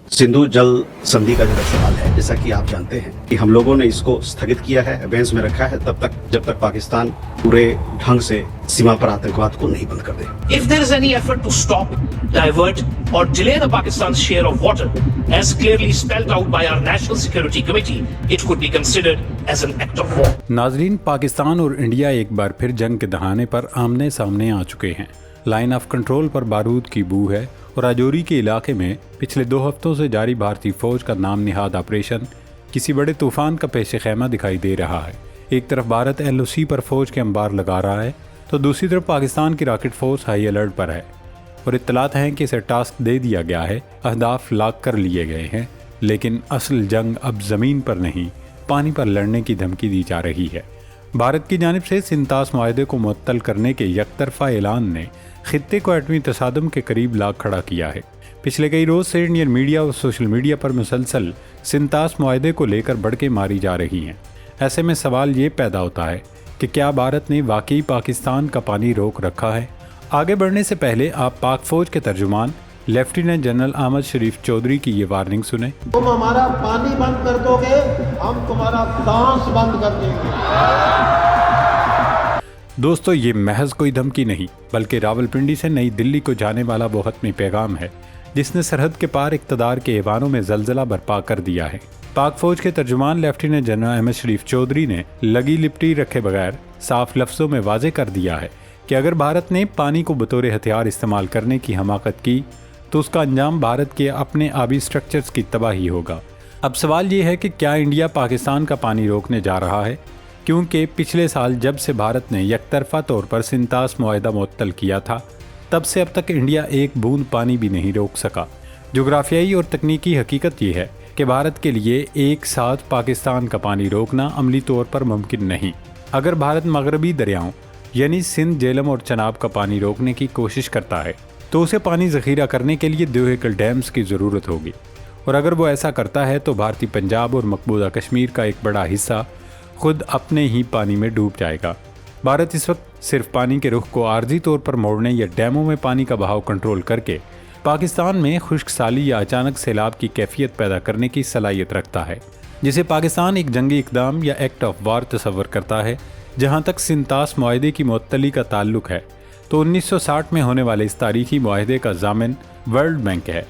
सिंधु जल संधि का जो सवाल है, जैसा कि आप जानते हैं कि हम लोगों ने इसको स्थगित किया है, अबेंस में रखा है तब तक जब तक पाकिस्तान पूरे ढंग से सीमा पर आतंकवाद को नहीं बंद कर दे। If there is any effort to stop, divert or delay the Pakistan's share of water, as clearly spelled out by our National Security Committee, it could be considered as an act of war. नाजरीन, पाकिस्तान और India एक बार फिर जंग के दहाने पर आमने सामने आ चुके हैं। लाइन ऑफ कंट्रोल पर बारूद की बू है और राजौरी के इलाके में पिछले 2 हफ्तों से जारी भारतीय फौज का नाम निहाद ऑपरेशन किसी बड़े तूफान का पेश खैमा दिखाई दे रहा है। एक तरफ भारत LOC पर फौज के अंबार लगा रहा है तो दूसरी तरफ पाकिस्तान की रॉकेट फोर्स हाई अलर्ट पर है और इत्तलात हैं कि इसे टास्क दे दिया गया है, अहदाफ लॉक कर लिए गए हैं, लेकिन असल जंग अब ज़मीन पर नहीं पानी पर लड़ने की धमकी दी जा रही है। भारत की जानिब से सिंतास मुआहदे को मुअत्तल करने के यकतरफा ऐलान ने खित्ते को एटमी तसादम के करीब ला खड़ा किया है। पिछले कई रोज़ से इंडियन मीडिया और सोशल मीडिया पर मुसलसल सिंतास मुआहदे को लेकर भड़कें मारी जा रही हैं। ऐसे में सवाल ये पैदा होता है कि क्या भारत ने वाकई पाकिस्तान का पानी रोक रखा है? आगे बढ़ने से पहले आप पाक फौज के तर्जुमान लेफ्टिनेंट जनरल अहमद शरीफ चौधरी की ये वार्निंग सुने। तुम हमारा पानी बंद कर दोगे, हम तुम्हारा सांस बंद कर देंगे। दोस्तों, ये महज कोई धमकी नहीं बल्कि रावलपिंडी से नई दिल्ली को जाने वाला वो हतमी पैगाम है जिसने सरहद के पार इक़्तिदार के ऐवानों में जलजला बर्पा कर दिया है। पाक फौज के तर्जुमान लेफ्टिनेंट जनरल अहमद शरीफ चौधरी ने लगी लिपटी रखे बगैर साफ लफ्ज़ों में वाज़े कर दिया है कि अगर भारत ने पानी को बतौर हथियार इस्तेमाल करने की हमाकत की तो उसका अंजाम भारत के अपने आबी स्ट्रक्चर्स की तबाही होगा। अब सवाल ये है कि क्या इंडिया पाकिस्तान का पानी रोकने जा रहा है? क्योंकि पिछले साल जब से भारत ने यकतरफा तौर पर सिंतास मुआहदा मुअत्तल किया था तब से अब तक इंडिया एक बूंद पानी भी नहीं रोक सका। जोग्राफियाई और तकनीकी हकीकत ये है कि भारत के लिए एक साथ पाकिस्तान का पानी रोकना अमली तौर पर मुमकिन नहीं। अगर भारत मगरबी दरियाओं यानी सिंध, झेलम और चनाब का पानी रोकने की कोशिश करता है तो उसे पानी ज़ख़ीरा करने के लिए 2 एकड़ डैम्स की ज़रूरत होगी और अगर वो ऐसा करता है तो भारतीय पंजाब और मकबूजा कश्मीर का एक बड़ा हिस्सा खुद अपने ही पानी में डूब जाएगा। भारत इस वक्त सिर्फ पानी के रुख को आर्जी तौर पर मोड़ने या डैमों में पानी का बहाव कंट्रोल करके पाकिस्तान में खुश्क साली या अचानक सैलाब की कैफियत पैदा करने की सलाहियत रखता है, जिसे पाकिस्तान एक जंगी इकदाम या एक्ट ऑफ वार तस्वर करता है। जहाँ तक सिंतास मुआहदे की मुअत्तली का ताल्लुक है तो 1960 में होने वाले इस तारीखी मुआहदे का ज़ामिन वर्ल्ड बैंक है।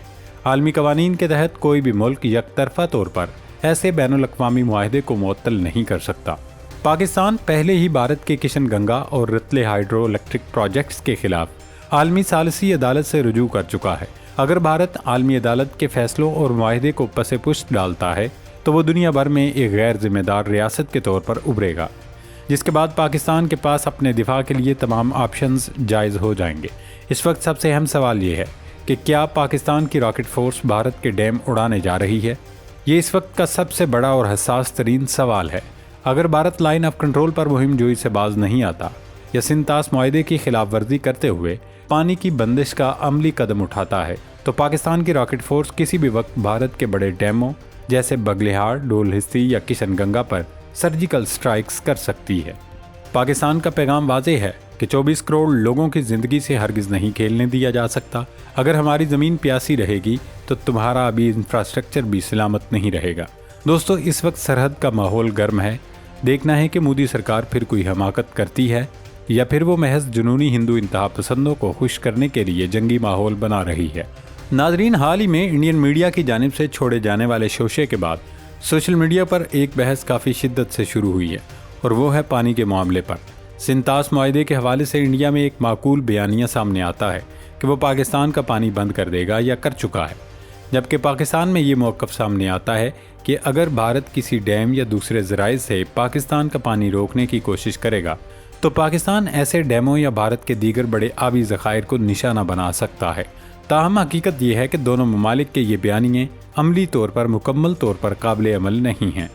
आलमी कवानीन के तहत कोई भी मुल्क यकतरफा तौर पर ऐसे बैनुल अक़वामी मुआहदे को मुअत्तल नहीं कर सकता। पाकिस्तान पहले ही भारत के किशन गंगा और रतले हाइड्रो इलेक्ट्रिक प्रोजेक्ट्स के खिलाफ आलमी सालिसी अदालत से रुजू कर चुका है। अगर भारत आलमी अदालत के फैसलों और मुआहदे को पसे पुष्ट डालता है तो वो दुनिया भर में एक गैर जिम्मेदार रियासत के तौर पर उभरेगा, जिसके बाद पाकिस्तान के पास अपने दिफा के लिए तमाम ऑप्शंस जायज़ हो जाएंगे। इस वक्त सबसे अहम सवाल ये है कि क्या पाकिस्तान की रॉकेट फोर्स भारत के डैम उड़ाने जा रही है? ये इस वक्त का सबसे बड़ा और हसास तरीन सवाल है। अगर भारत लाइन ऑफ कंट्रोल पर मुहिम जोई से बाज नहीं आता या सिंतास मुआहदे की खिलाफ वर्जी करते हुए पानी की बंदिश का अमली कदम उठाता है तो पाकिस्तान की रॉकेट फोर्स किसी भी वक्त भारत के बड़े डैमों जैसे बगलिहार, डोल हिस्सी या किशन गंगा पर सर्जिकल स्ट्राइक्स कर सकती है। पाकिस्तान का पैगाम वाज़ेह है कि 24 करोड़ लोगों की ज़िंदगी से हरगिज़ नहीं खेलने दिया जा सकता। अगर हमारी ज़मीन प्यासी रहेगी तो तुम्हारा अभी इंफ्रास्ट्रक्चर भी सलामत नहीं रहेगा। दोस्तों, इस वक्त सरहद का माहौल गर्म है। देखना है कि मोदी सरकार फिर कोई हमाकत करती है या फिर वो महज जुनूनी हिंदू इंतहा पसंदों को खुश करने के लिए जंगी माहौल बना रही है। नाजरीन, हाल ही में इंडियन मीडिया की जानिब से छोड़े जाने वाले शोशे के बाद सोशल मीडिया पर एक बहस काफ़ी शिद्दत से शुरू हुई है और वो है पानी के मामले पर। सिंतास मुआहदे के हवाले से इंडिया में एक माकूल बयानिया सामने आता है कि वो पाकिस्तान का पानी बंद कर देगा या कर चुका है, जबकि पाकिस्तान में ये मौक़िफ़ सामने आता है कि अगर भारत किसी डैम या दूसरे ज़राए से पाकिस्तान का पानी रोकने की कोशिश करेगा तो पाकिस्तान ऐसे डैमों या भारत के दीगर बड़े आबी ज़खायर को निशाना बना सकता है। ताहम हकीकत यह है कि दोनों ममालिक के ये बयानिए अमली तौर पर मुकम्मल तौर पर काबिल अमल नहीं हैं।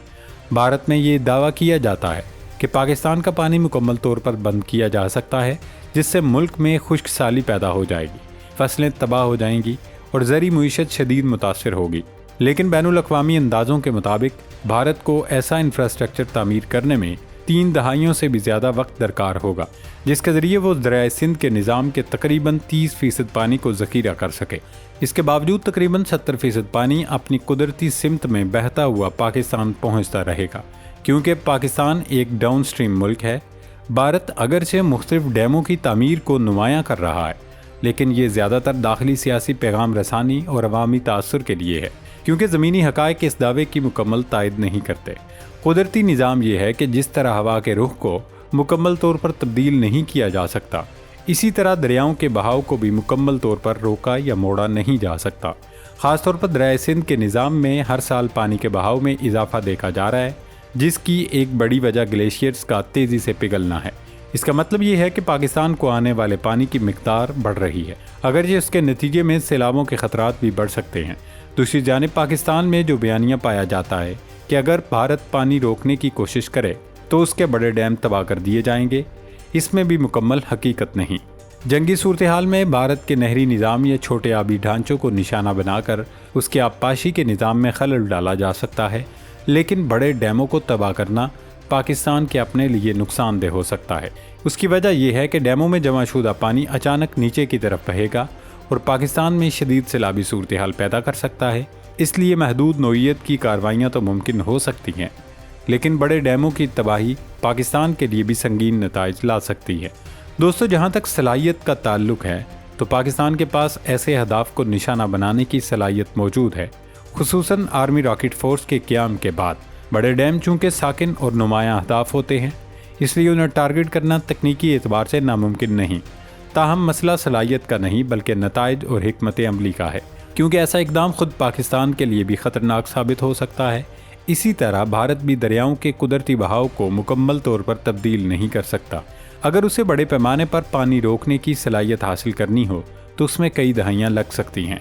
भारत में ये दावा किया जाता है कि पाकिस्तान का पानी मुकम्मल तौर पर बंद किया जा सकता है, जिससे मुल्क में खुश्क साली पैदा हो जाएगी, फसलें तबाह हो जाएंगी और ज़री मुईशत शदीद मुतासर होगी। लेकिन बैनुल अक़वामी अंदाज़ों के मुताबिक भारत को ऐसा इंफ्रास्ट्रक्चर तामीर करने में 3 دہائیوں سے بھی زیادہ وقت درکار ہوگا، جس کے ذریعے وہ دریائے سندھ کے نظام کے تقریباً 30% پانی کو ذخیرہ کر سکے۔ اس کے باوجود تقریباً 70% پانی اپنی قدرتی سمت میں بہتا ہوا پاکستان پہنچتا رہے گا، کیونکہ پاکستان ایک ڈاؤن سٹریم ملک ہے۔ بھارت اگرچہ مختلف ڈیموں کی تعمیر کو نمایاں کر رہا ہے، لیکن یہ زیادہ تر داخلی سیاسی پیغام رسانی اور عوامی تاثر کے لیے ہے، کیونکہ زمینی حقائق اس دعوے کی مکمل تائید نہیں کرتے۔ قدرتی نظام یہ ہے کہ جس طرح ہوا کے رخ کو مکمل طور پر تبدیل نہیں کیا جا سکتا، اسی طرح دریاؤں کے بہاؤ کو بھی مکمل طور پر روکا یا موڑا نہیں جا سکتا۔ خاص طور پر دریائے سندھ کے نظام میں ہر سال پانی کے بہاؤ میں اضافہ دیکھا جا رہا ہے، جس کی ایک بڑی وجہ گلیشیئرز کا تیزی سے پگھلنا ہے۔ اس کا مطلب یہ ہے کہ پاکستان کو آنے والے پانی کی مقدار بڑھ رہی ہے، اگرچہ اس کے نتیجے میں سیلابوں کے خطرات بھی بڑھ سکتے ہیں۔ دوسری جانب پاکستان میں جو بیانیہ پایا جاتا ہے کہ اگر بھارت پانی روکنے کی کوشش کرے تو اس کے بڑے ڈیم تباہ کر دیے جائیں گے، اس میں بھی مکمل حقیقت نہیں۔ جنگی صورتحال میں بھارت کے نہری نظام یا چھوٹے آبی ڈھانچوں کو نشانہ بنا کر اس کے آبپاشی کے نظام میں خلل ڈالا جا سکتا ہے، لیکن بڑے ڈیموں کو تباہ کرنا پاکستان کے اپنے لیے نقصان دہ ہو سکتا ہے۔ اس کی وجہ یہ ہے کہ ڈیموں میں جمع شدہ پانی اچانک نیچے کی طرف بہے گا اور پاکستان میں شدید سیلابی صورتحال پیدا کر سکتا ہے۔ اس لیے محدود نوعیت کی کارروائیاں تو ممکن ہو سکتی ہیں، لیکن بڑے ڈیموں کی تباہی پاکستان کے لیے بھی سنگین نتائج لا سکتی ہے۔ دوستو، جہاں تک صلاحیت کا تعلق ہے تو پاکستان کے پاس ایسے اہداف کو نشانہ بنانے کی صلاحیت موجود ہے، خصوصاً آرمی راکٹ فورس کے قیام کے بعد۔ بڑے ڈیم چونکہ ساکن اور نمایاں اہداف ہوتے ہیں، اس لیے انہیں ٹارگٹ کرنا تکنیکی اعتبار سے ناممکن نہیں۔ تاہم مسئلہ صلاحیت کا نہیں بلکہ نتائج اور حکمت عملی کا ہے، کیونکہ ایسا اقدام خود پاکستان کے لیے بھی خطرناک ثابت ہو سکتا ہے۔ اسی طرح بھارت بھی دریاؤں کے قدرتی بہاؤ کو مکمل طور پر تبدیل نہیں کر سکتا۔ اگر اسے بڑے پیمانے پر پانی روکنے کی صلاحیت حاصل کرنی ہو تو اس میں کئی دہائیاں لگ سکتی ہیں۔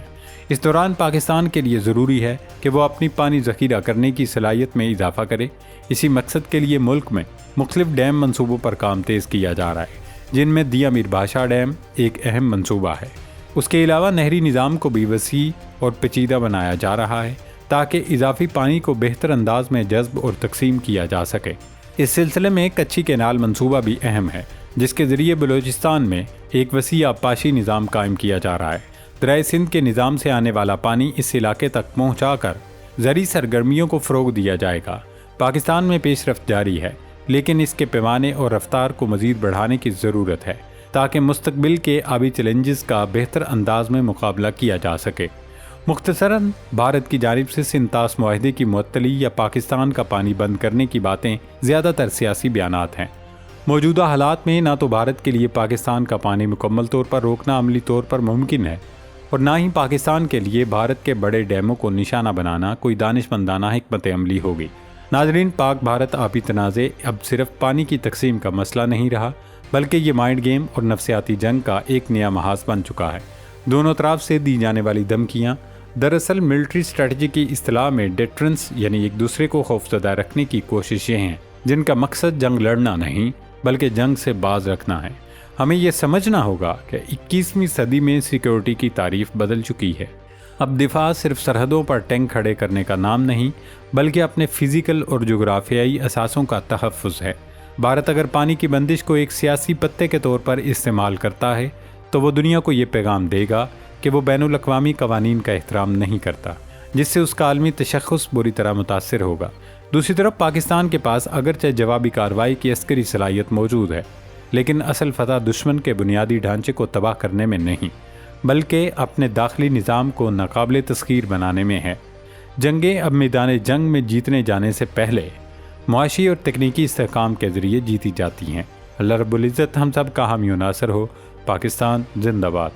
اس دوران پاکستان کے لیے ضروری ہے کہ وہ اپنی پانی ذخیرہ کرنے کی صلاحیت میں اضافہ کرے۔ اسی مقصد کے لیے ملک میں مختلف ڈیم منصوبوں پر کام تیز کیا جا رہا ہے، جن میں دیا میر بادشاہ ڈیم ایک اہم منصوبہ ہے۔ اس کے علاوہ نہری نظام کو بھی وسیع اور پیچیدہ بنایا جا رہا ہے تاکہ اضافی پانی کو بہتر انداز میں جذب اور تقسیم کیا جا سکے۔ اس سلسلے میں کچھی کینال منصوبہ بھی اہم ہے، جس کے ذریعے بلوچستان میں ایک وسیع آبپاشی نظام قائم کیا جا رہا ہے۔ دریائے سندھ کے نظام سے آنے والا پانی اس علاقے تک پہنچا کر زرعی سرگرمیوں کو فروغ دیا جائے گا۔ پاکستان میں پیش رفت جاری ہے، لیکن اس کے پیمانے اور رفتار کو مزید بڑھانے کی ضرورت ہے تاکہ مستقبل کے آبی چیلنجز کا بہتر انداز میں مقابلہ کیا جا سکے۔ مختصراً، بھارت کی جانب سے سنتاس معاہدے کی معطلی یا پاکستان کا پانی بند کرنے کی باتیں زیادہ تر سیاسی بیانات ہیں۔ موجودہ حالات میں نہ تو بھارت کے لیے پاکستان کا پانی مکمل طور پر روکنا عملی طور پر ممکن ہے، اور نہ ہی پاکستان کے لیے بھارت کے بڑے ڈیموں کو نشانہ بنانا کوئی دانشمندانہ حکمت عملی ہوگی۔ ناظرین، پاک بھارت آبی تنازع اب صرف پانی کی تقسیم کا مسئلہ نہیں رہا، بلکہ یہ مائنڈ گیم اور نفسیاتی جنگ کا ایک نیا محاذ بن چکا ہے۔ دونوں طرف سے دی جانے والی دھمکیاں دراصل ملٹری اسٹریٹجی کی اصطلاح میں ڈیٹرنس یعنی ایک دوسرے کو خوفزدہ رکھنے کی کوششیں ہیں، جن کا مقصد جنگ لڑنا نہیں بلکہ جنگ سے باز رکھنا ہے۔ ہمیں یہ سمجھنا ہوگا کہ 21ویں صدی میں سیکیورٹی کی تعریف بدل چکی ہے۔ اب دفاع صرف سرحدوں پر ٹینک کھڑے کرنے کا نام نہیں بلکہ اپنے فزیکل اور جغرافیائی اثاثوں کا تحفظ ہے۔ بھارت اگر پانی کی بندش کو ایک سیاسی پتے کے طور پر استعمال کرتا ہے تو وہ دنیا کو یہ پیغام دے گا کہ وہ بین الاقوامی قوانین کا احترام نہیں کرتا، جس سے اس کا عالمی تشخص بری طرح متاثر ہوگا۔ دوسری طرف پاکستان کے پاس اگرچہ جوابی کارروائی کی عسکری صلاحیت موجود ہے، لیکن اصل فتح دشمن کے بنیادی ڈھانچے کو تباہ کرنے میں نہیں بلکہ اپنے داخلی نظام کو ناقابل تسخیر بنانے میں ہے۔ جنگیں اب میدان جنگ میں جیتنے جانے سے پہلے معاشی اور تکنیکی استحکام کے ذریعے جیتی جاتی ہیں۔ اللہ رب العزت ہم سب کا حامی و ناصر ہو۔ پاکستان زندہ باد۔